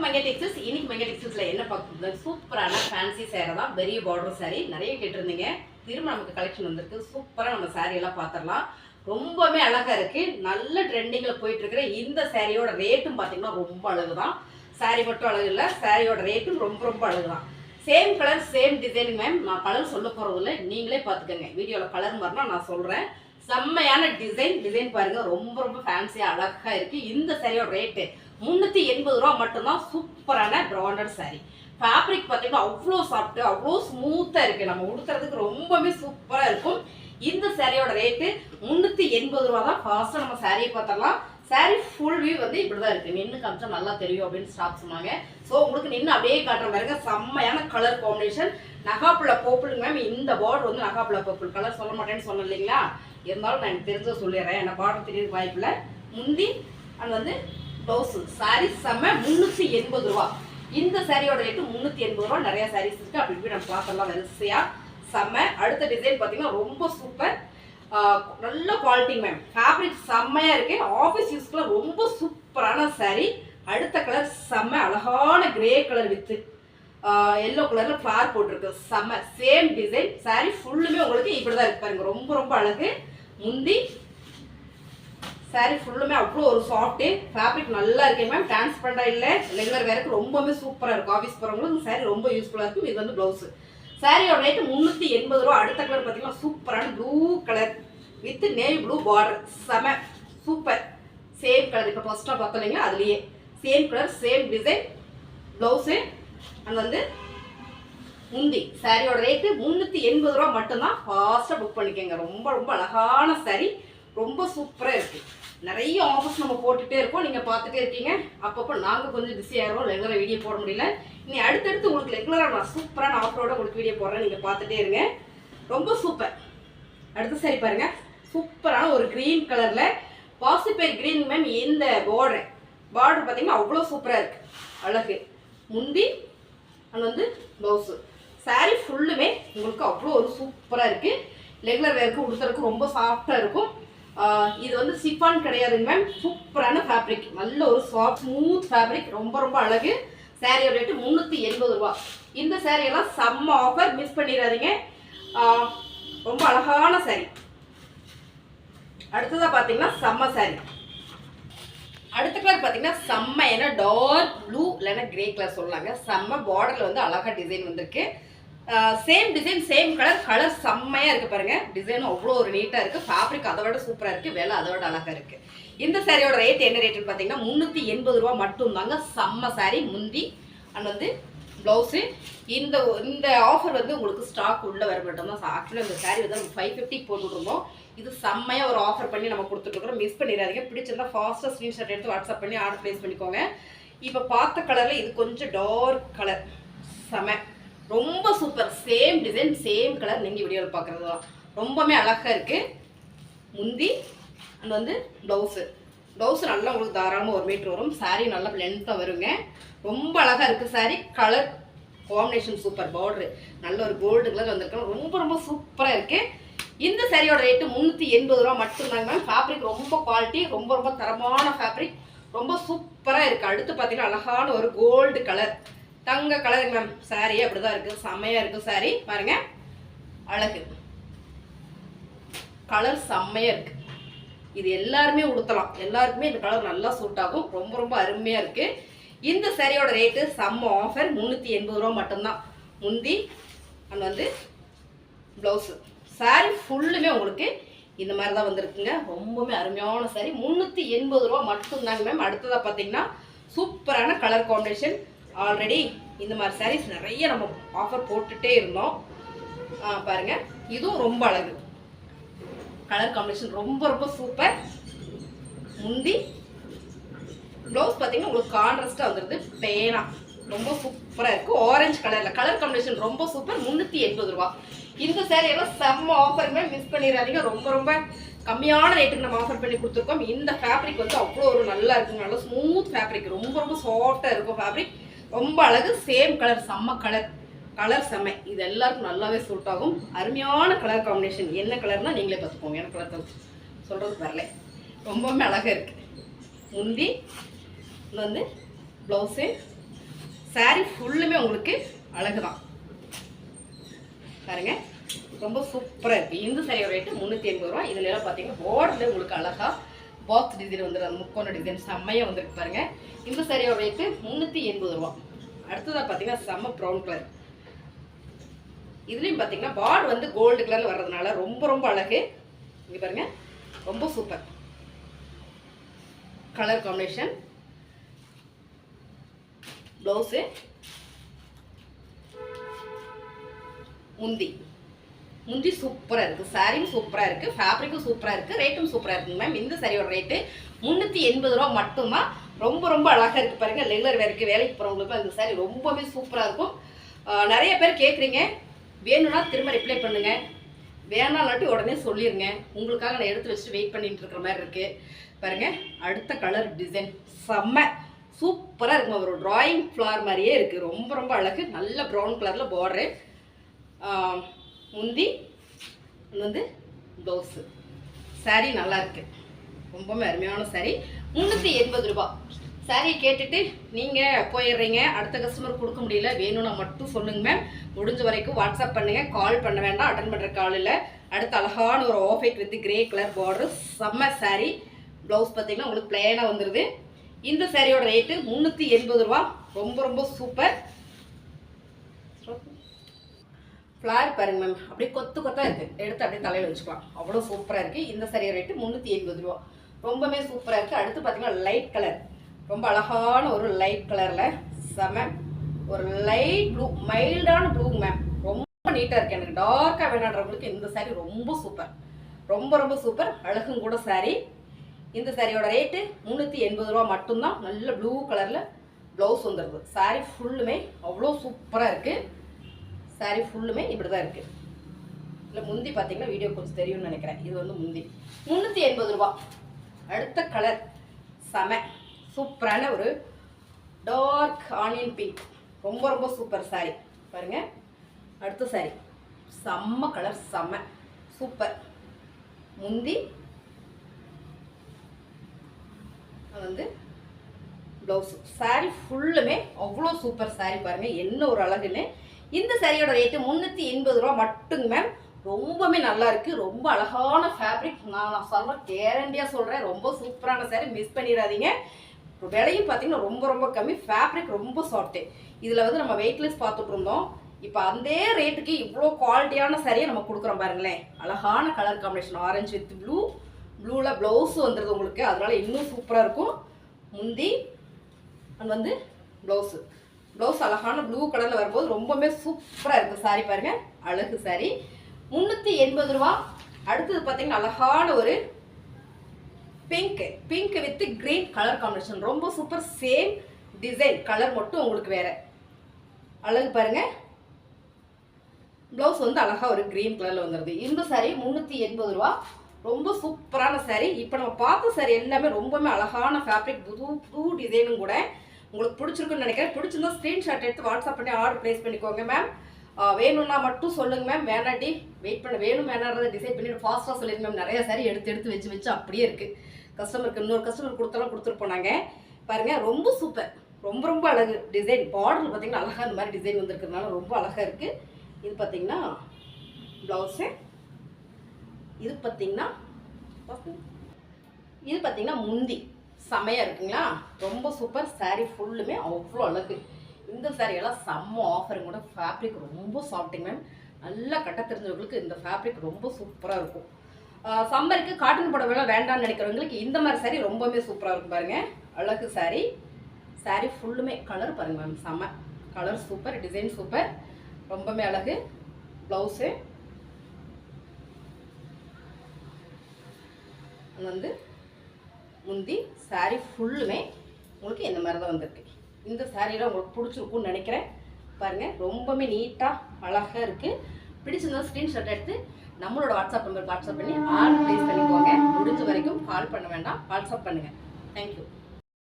மங்கை textiles. இன்னைக்கு மங்கை டெக்ஸ்டைல்ஸ்ல என்ன பார்க்குறது, சூப்பரான ஃபேன்சி சேரை தான். பெரிய பார்டர் சாரி நிறைய கேட்டிருந்தீங்க. திரும்ப நமக்கு கலெக்ஷன் வந்திருக்கு. சூப்பராக நம்ம சாரி எல்லாம் பார்த்துடலாம். ரொம்பவே அழகா இருக்கு. நல்ல ட்ரெண்டிங்ல போயிட்டு இருக்கிற இந்த சாரியோட ரேட்டும் பார்த்தீங்கன்னா ரொம்ப அழகு தான். சாரி மட்டும் அழகு இல்லை, சாரியோட ரேட்டும் ரொம்ப ரொம்ப அழகு தான். Same colour same design ma'am. நான் கலர் சொல்ல போறது இல்லை, நீங்களே பார்த்துக்கோங்க. வீடியோவில் கலர் மாதிரினா நான் சொல்றேன். செம்மையான டிசைன் பாருங்க, ரொம்ப ரொம்ப ஃபேன்சியா அழகா இருக்கு. இந்த சாரியோட ரேட்டு 380 ரூபா மட்டும்தான். சூப்பரான பிராண்டட் சாரி. ஃபேப்ரிக் பார்த்தீங்கன்னா அவ்வளோ சாஃப்ட், அவ்வளோ ஸ்மூத்தாக இருக்குது. நம்ம உடுத்துறதுக்கு ரொம்பவே சூப்பராக இருக்கும். இந்த சாரியோட ரேட்டு 380 ரூபா தான். ஃபாஸ்ட்டாக நம்ம சாரியை பார்த்தரலாம். சாரி ஃபுல் வியூ வந்து இப்படி தான் இருக்குது. நின்று காமிச்சா நல்லா தெரியும் அப்படின்னு ஸ்டாப் சொன்னாங்க. ஸோ உங்களுக்கு நின்று அப்படியே காட்டுற பாருங்க. செம்மையான கலர் காம்பினேஷன். நகாப்புல பர்பிள் மேம். இந்த பார்டர் வந்து நகாப்புல பர்பிள் கலர் சொல்ல மாட்டேன்னு சொன்னேன் இல்லைங்களா? இருந்தாலும் நான் எனக்கு தெரிஞ்ச சொல்லிடுறேன். என்ன பார்டர் தெரியறது வாய்ப்பில்லை. முந்தி அது வந்து ப்ளவுஸ். சாரி செம்ம 380 ரூபா. இந்த சாரியோட ரேட்டு 380 ரூபா. நிறைய சாரீஸ் இருக்கு. அப்படி இப்படி நம்ம பார்க்கலாம் வரிசையா. செம்ம. அடுத்த டிசைன் பார்த்தீங்கன்னா ரொம்ப சூப்பர், நல்ல குவாலிட்டி மேம். ஃபேப்ரிக் செம்மையா இருக்கு. ஆஃபீஸ் யூஸ்க்குள்ள ரொம்ப சூப்பரான சாரி. அடுத்த கலர் செம்ம அழகான கிரே கலர் வித் எல்லோ கலர்ல ஃபிளார் போட்டிருக்கு. செம்ம. Same design. சாரி ஃபுல்லுமே உங்களுக்கு இப்படிதான் இருக்கு பாருங்க. ரொம்ப ரொம்ப அழகு. முந்தி சாரி ஃபுல்லுமே அவ்வளோ ஒரு சாஃப்ட்டு. ஃபேப்ரிக் நல்லா இருக்கு மேம். டிரான்ஸ்பரண்டாக இல்லை, ரெகுலர் வேருக்கு ரொம்பவே சூப்பராக இருக்கும். ஆஃபீஸ் போகிறவங்களுக்கு இந்த சாரி ரொம்ப யூஸ்ஃபுல்லாக இருக்கும். இது வந்து ப்ளவுஸு. சாரியோட ரேட்டு 380 ரூபா. அடுத்த கலர் பார்த்தீங்கன்னா சூப்பரான blue colour with navy blue border. செம சூப்பர். Same colour. இப்போ ஃபர்ஸ்ட்டாக பார்த்தோம் இல்லைங்களா, அதுலேயே same colour same design. Blouse அங்கே வந்து முந்தி. சாரியோட ரேட்டு 380 ரூபா மட்டும்தான். ஃபாஸ்ட்டாக புக் பண்ணிக்கோங்க. ரொம்ப ரொம்ப அழகான சாரி. ரொம்ப சூப்பராக இருக்குது. நிறைய ஆஃபர்ஸ் நம்ம போட்டுகிட்டே இருக்கோம். நீங்கள் பார்த்துட்டே இருக்கீங்க. அப்பப்போ நாங்கள் கொஞ்சம் பிஸி ஆகிறோம். ரெகுலராக வீடியோ போட முடியல. இனி அடுத்தடுத்து உங்களுக்கு ரெகுலராக நான் சூப்பரான ஆஃபரோட உங்களுக்கு வீடியோ போடுறேன். நீங்கள் பார்த்துட்டே இருங்க. ரொம்ப சூப்பர். அடுத்த சாரி பாருங்கள். சூப்பரான ஒரு க்ரீன் கலரில் பாசிப்பேர் க்ரீன் மேம். இந்த பார்டர் பார்த்தீங்கன்னா அவ்வளோ சூப்பராக இருக்குது. அழகு. முந்தி அது வந்து ப்ளவுஸு. சாரி ஃபுல்லுமே உங்களுக்கு அவ்வளோ ஒரு சூப்பராக இருக்குது. ரெகுலர் வேருக்கு உடுத்துறதுக்கு ரொம்ப சாஃப்டாக இருக்கும். இது வந்து சிஃபான் கிடையாதுங்க மேம். சூப்பரான ஃபேப்ரிக். நல்ல ஒரு சாஃப்ட் ஸ்மூத் ஃபேப்ரிக். ரொம்ப ரொம்ப அழகு. சாரியோட ரேட்டு 380 ரூபா. இந்த சாரியெல்லாம் செம்ம ஆஃபர், மிஸ் பண்ணிடாதீங்க. ரொம்ப அழகான சாரி. அடுத்ததாக பார்த்தீங்கன்னா செம்ம சாரி. அடுத்த கலர் பார்த்தீங்கன்னா செம்மையான டார்க் ப்ளூ இல்லைன்னா கிரே கலர் சொல்லலாங்க. செம்ம. பார்டரில் வந்து அழகாக டிசைன் வந்திருக்கு. Same design same colour. Colour செம்மையாக இருக்குது பாருங்கள். டிசைனும் அவ்வளோ ஒரு நீட்டாக இருக்குது. ஃபேப்ரிக் அதை விட சூப்பராக இருக்குது. விலை அதை விட அழகாக இருக்குது. இந்த சாரியோட ரேட் என்ன ரேட்டுன்னு பார்த்தீங்கன்னா 380 ரூபா மட்டும்தாங்க. செம்ம சாரி. முந்தி அண்ட் வந்து ப்ளவுஸு. இந்த ஆஃபர் வந்து உங்களுக்கு ஸ்டாக் உள்ளே வர மட்டும் தான். ஆக்சுவலாக இந்த சாரி வந்து நம்ம 550 போட்டுருந்தோம். இது செம்மையாக ஒரு ஆஃபர் பண்ணி நம்ம கொடுத்துட்ருக்கோம். மிஸ் பண்ணிடாதீங்க. பிடிச்சிருந்தா ஃபாஸ்ட்டாக ஸ்க்ரீன்ஷாட் எடுத்து வாட்ஸ்அப் பண்ணி ஆர்டர் ப்ளேஸ் பண்ணிக்கோங்க. இப்போ பார்த்த கலரில் இது கொஞ்சம் டார்க் கலர். செம. ரொம்ப super. Same design same colour. நீங்கள் வீடியோவில் பார்க்குறது தான். ரொம்பவே அழகாக இருக்குது. முந்தி அண்ட் வந்து ப்ளவுஸு. ப்ளவுஸு நல்லா உங்களுக்கு தாராளமாக 1 மீட்டர் வரும். சாரீ நல்லா லென்த்தாக வருங்க. ரொம்ப அழகாக இருக்குது sari. Colour combination super. Border நல்ல ஒரு கோல்டு கலர் வந்திருக்கு. ரொம்ப ரொம்ப சூப்பராக இருக்குது. இந்த சாரியோட ரேட்டு 380 ரூபா மட்டும்தாங்க மேம். ஃபேப்ரிக் ரொம்ப குவாலிட்டி. ரொம்ப ரொம்ப தரமான ஃபேப்ரிக். ரொம்ப சூப்பராக இருக்குது. அடுத்து பார்த்தீங்கன்னா அழகான ஒரு கோல்டு கலர் தங்க கலர் மேம். சாரி அப்படிதான் இருக்குது. செம்மையாக இருக்குது சாரி. பாருங்க அழகு. கலர் செம்மையாக இருக்குது. இது எல்லாருமே உடுத்தலாம். எல்லாருக்குமே இந்த கலர் நல்லா சூட் ஆகும். ரொம்ப ரொம்ப அருமையாக இருக்குது. இந்த சாரியோட ரேட்டு செம்ம ஆஃபர். 380 ரூபா மட்டும்தான். முந்தி அண்ட் வந்து ப்ளவுஸு. சாரி ஃபுல்லுமே உங்களுக்கு இந்த மாதிரி தான் வந்திருக்குங்க. ரொம்பவே அருமையான சாரி. 380 ரூபா மட்டும்தாங்க மேம். அடுத்ததாக பார்த்தீங்கன்னா சூப்பரான கலர் காம்பினேஷன். ஆல்ரெடி இந்த மாதிரி சாரீஸ் நிறைய நம்ம ஆஃபர் போட்டுகிட்டே இருந்தோம். பாருங்கள் இதுவும் ரொம்ப அழகு. கலர் காம்பினேஷன் ரொம்ப ரொம்ப சூப்பர். முந்தி ப்ளவுஸ் பார்த்தீங்கன்னா உங்களுக்கு கான்ட்ராஸ்ட்டாக வந்துடுது. பேனா ரொம்ப சூப்பராக இருக்குது. ஆரஞ்சு கலரில் கலர் காம்பினேஷன் ரொம்ப சூப்பர். 380 ரூபா. இந்த சாரியெல்லாம் செம்ம ஆஃபருமே. மிஸ் பண்ணிடாதீங்க. ரொம்ப ரொம்ப கம்மியான ரேட்டுக்கு நம்ம ஆஃபர் பண்ணி கொடுத்துருக்கோம். இந்த ஃபேப்ரிக் வந்து அவ்வளோ ஒரு நல்லா இருக்குங்க. நல்லா ஸ்மூத் ஃபேப்ரிக். ரொம்ப ரொம்ப சாஃப்டாக இருக்கும் ஃபேப்ரிக். ரொம்ப அழகு. Same colour. செம்ம கலர். கலர் செம்மை. இது எல்லாருக்கும் நல்லாவே சூட் ஆகும். அருமையான கலர் காம்பினேஷன். என்ன கலர்னால் நீங்களே பார்த்துக்கோங்க. எனக்கு கலர் சொல்கிறதுக்கு வரல. ரொம்பவுமே அழகாக இருக்குது. முந்தி வந்து ப்ளவுஸு சாரி ஃபுல்லுமே உங்களுக்கு அழகு தான் பாருங்க, ரொம்ப சூப்பராக இருக்குது. இந்த சாரியோட ரேட்டு 380 ரூபா. இதில் எல்லாம் பார்த்தீங்கன்னா பார்டரில் உங்களுக்கு அழகாக பாக்ஸ் டிசைன் வந்துடும், அந்த முக்கோண டிசைன் செம்மையாக வந்துருக்கு பாருங்க. இந்த சாரியோட ரேட்டு 380 ரூபா. அடுத்ததாக பார்த்தீங்கன்னா செம்ம ப்ரௌன் கலர். இதுலேயும் பார்த்தீங்கன்னா பார்டர் வந்து கோல்டு கலரில் வர்றதுனால ரொம்ப ரொம்ப அழகு. இங்கே பாருங்க, ரொம்ப சூப்பர் கலர் காம்பினேஷன். ப்ளவுஸு, முந்தி சூப்பராக இருக்குது, சாரியும் சூப்பராக இருக்குது, ஃபேப்ரிக்கும் சூப்பராக இருக்குது, ரேட்டும் சூப்பராக இருக்குங்க மேம். இந்த சாரியோட ரேட்டு 380 ரூபா மட்டும்தான். ரொம்ப ரொம்ப அழகாக இருக்குது பாருங்கள். ரெகுலர் வேருக்கு வேலைக்கு போகிறவங்களுக்கும் இந்த சாரி ரொம்பவே சூப்பராக இருக்கும். நிறைய பேர் கேட்குறீங்க, வேணும்னா திரும்ப ரிப்ளை பண்ணுங்கள், வேணாலாட்டி உடனே சொல்லிடுங்க. உங்களுக்காக நான் எடுத்து வச்சுட்டு வெயிட் பண்ணிட்டு இருக்கிற மாதிரி இருக்குது பாருங்கள். அடுத்த கலர் டிசைன் செம்ம சூப்பராக இருக்குமா, ஒரு ட்ராயிங் ஃப்ளார் மாதிரியே இருக்குது, ரொம்ப ரொம்ப அழகு. நல்ல ப்ரௌன் கலரில் பார்டரு, முந்தி வந்து ப்ளவுஸு. சாரீ நல்லா இருக்கு, ரொம்பவே அருமையான சாரீ. 380 ரூபா. சாரியை கேட்டுட்டு நீங்கள் போயிடுறீங்க, அடுத்த கஸ்டமர் கொடுக்க முடியல, வேணும்னா மட்டும் சொல்லுங்க மேம். முடிஞ்ச வரைக்கும் வாட்ஸ்அப் பண்ணுங்கள், கால் பண்ண வேண்டாம், அட்டன் பண்ணுற கால் இல்லை. அடுத்த அழகான ஒரு ஆஃபைட் வித் கிரே கலர் பார்டர், செம்ம சாரீ. ப்ளவுஸ் பார்த்தீங்கன்னா உங்களுக்கு பிளேனாக வந்துடுது. இந்த சாரியோட ரேட்டு 380 ரூபா. ரொம்ப ரொம்ப சூப்பர். ஃப்ளார் பாருங்க மேம், அப்படியே கொத்து கொத்தாக இருக்குது, எடுத்து அப்படியே தலையில் வச்சுக்கலாம், அவ்வளோ சூப்பராக இருக்குது. இந்த சாரியோட ரேட்டு 380 ரூபா. ரொம்பவே சூப்பராக இருக்குது. அடுத்து பார்த்தீங்கன்னா லைட் கலர், ரொம்ப அழகான ஒரு லைட் கலரில் செம ஒரு லைட் ப்ளூ, மைல்டான ப்ளூ மேம். ரொம்ப நீட்டாக இருக்குது. எனக்கு டார்க்காக வேணான்றவங்களுக்கு இந்த சாரீ ரொம்ப சூப்பர், ரொம்ப ரொம்ப சூப்பர், அழகும் கூட சாரீ. இந்த சாரியோட ரேட்டு 380 ரூபா மட்டும்தான். நல்ல ப்ளூ கலரில் ப்ளவுஸ் வந்துடுது. சாரீ ஃபுல்லுமே அவ்வளோ சூப்பராக இருக்குது. சாரீ ஃபுல்லுமே இப்படி தான் இருக்குது. இல்லை முந்தி பார்த்தீங்கன்னா வீடியோ கொஞ்சம் தெரியும்னு நினைக்கிறேன். இது வந்து முந்தி 380 ரூபா. அடுத்த கலர் செம சூப்பரான ஒரு டார்க் ஆனியன் பிங்க், ரொம்ப ரொம்ப சூப்பர் சாரீ பாருங்கள். அடுத்த சாரீ செம்ம கலர், செம்ம சூப்பர். முந்தி வந்து ப்ளவுஸு. சாரீ ஃபுல்லுமே அவ்வளோ சூப்பர் சாரீ பாருங்கள், என்ன ஒரு அழகுன்னு. இந்த சாரியோட ரேட்டு 380 ரூபா மட்டுங்க மேம். ரொம்பவே நல்லா இருக்குது, ரொம்ப அழகான ஃபேப்ரிக். நான் சொல்கிறேன், கேரண்டியாக சொல்கிறேன், ரொம்ப சூப்பரான சாரீ, மிஸ் பண்ணிடாதீங்க. விலையும் பார்த்தீங்கன்னா ரொம்ப ரொம்ப கம்மி, ஃபேப்ரிக் ரொம்ப சாஃப்ட்டு. இதில் வந்து நம்ம வெயிட்லெஸ் பார்த்துட்டு இருந்தோம், இப்போ அந்த ரேட்டுக்கு இவ்வளோ குவாலிட்டியான சாரியை நம்ம கொடுக்குறோம் பாருங்களேன். அழகான colour combination, orange with blue, ப்ளூவில் ப்ளவுஸும் வந்துடுது உங்களுக்கு, அதனால இன்னும் சூப்பராக இருக்கும். முந்தி அது வந்து ப்ளவுஸு, ப்ளவுஸ் அழகான ப்ளூ கலரில் வரும்போது ரொம்பவே சூப்பராக இருக்குது சாரீ பாருங்கள், அழகு சாரீ. 380 ரூபா. அடுத்தது பார்த்தீங்கன்னா அழகான ஒரு pink with green colour combination, ரொம்ப சூப்பர். சேம் டிசைன், கலர் மட்டும் உங்களுக்கு வேறு அழகு பாருங்கள். ப்ளவுஸ் வந்து அழகாக ஒரு க்ரீன் கலரில் வந்துடுது. இந்த சாரீ 380 ரூபா. ரொம்ப சூப்பரான சாரீ. இப்போ நம்ம பார்த்த சாரீ எல்லாமே ரொம்பவே அழகான ஃபேப்ரிக், புது டிசைனும் கூட. உங்களுக்கு பிடிச்சிருக்குன்னு நினைக்கிறேன். பிடிச்சிருந்தா ஸ்க்ரீன்ஷாட் எடுத்து வாட்ஸ்அப் பண்ணி ஆர்டர் ப்ளேஸ் பண்ணிக்கோங்க மேம். வேணும்னா மட்டும் சொல்லுங்கள் மேம், வேணாட்டி வெயிட் பண்ண, வேணும் வேணான்றதை டிசைட் பண்ணிட்டு ஃபாஸ்ட்டாக சொல்லிடுங்க மேம். நிறைய சாரீ எடுத்து வச்சு அப்படியே இருக்குது. கஸ்டமருக்கு இன்னொரு கஸ்டமர் கொடுத்தாலும் கொடுத்துருப்போம் நாங்கள் பாருங்கள். ரொம்ப சூப்பர், ரொம்ப ரொம்ப அழகு. டிசைன் பார்டர் பார்த்தீங்கன்னா அழகாக இந்த மாதிரி டிசைன் வந்துருக்கிறதுனால ரொம்ப அழகாக இருக்குது. இது பார்த்தீங்கன்னா ப்ளவுஸு, இது பார்த்தீங்கன்னா முந்தி செமையாக இருக்குங்களா, ரொம்ப சூப்பர். சாரீ ஃபுல்லுமே அவ்வளோ அழகு. இந்த சாரியெல்லாம் செம்ம ஆஃபருங்க கூட. ஃபேப்ரிக் ரொம்ப சாஃப்ட்டுங்க மேம். நல்லா கட்ட தெரிஞ்சவங்களுக்கு இந்த ஃபேப்ரிக் ரொம்ப சூப்பராக இருக்கும். சம்மருக்கு காட்டன் புடவைலாம் வேண்டாம்னு நினைக்கிறவங்களுக்கு இந்த மாதிரி சாரீ ரொம்பவே சூப்பராக இருக்கும் பாருங்கள், அழகு சாரீ. சாரீ ஃபுல்லுமே கலர் பாருங்கள் மேம், செம்ம கலர், சூப்பர் டிசைன், சூப்பர், ரொம்பவே அழகு. ப்ளவுஸு வந்து முந்தி. சாரீ ஃபுல்லுமே உங்களுக்கு இந்த மாதிரி தான் வந்திருக்கு. இந்த சாரீலாம் உங்களுக்கு பிடிச்சிருக்குன்னு நினைக்கிறேன் பாருங்கள். ரொம்பவே நீட்டாக அழகாக இருக்குது. பிடிச்சிருந்தா ஸ்க்ரீன்ஷாட் எடுத்து நம்மளோட வாட்ஸ்அப் நம்பருக்கு வாட்ஸ்அப் பண்ணி ஆர்டர் ப்ளேஸ் பண்ணிக்கோங்க. முடிஞ்ச வரைக்கும் கால் பண்ண வேண்டாம், வாட்ஸ்அப் பண்ணுங்கள். தேங்க்யூ.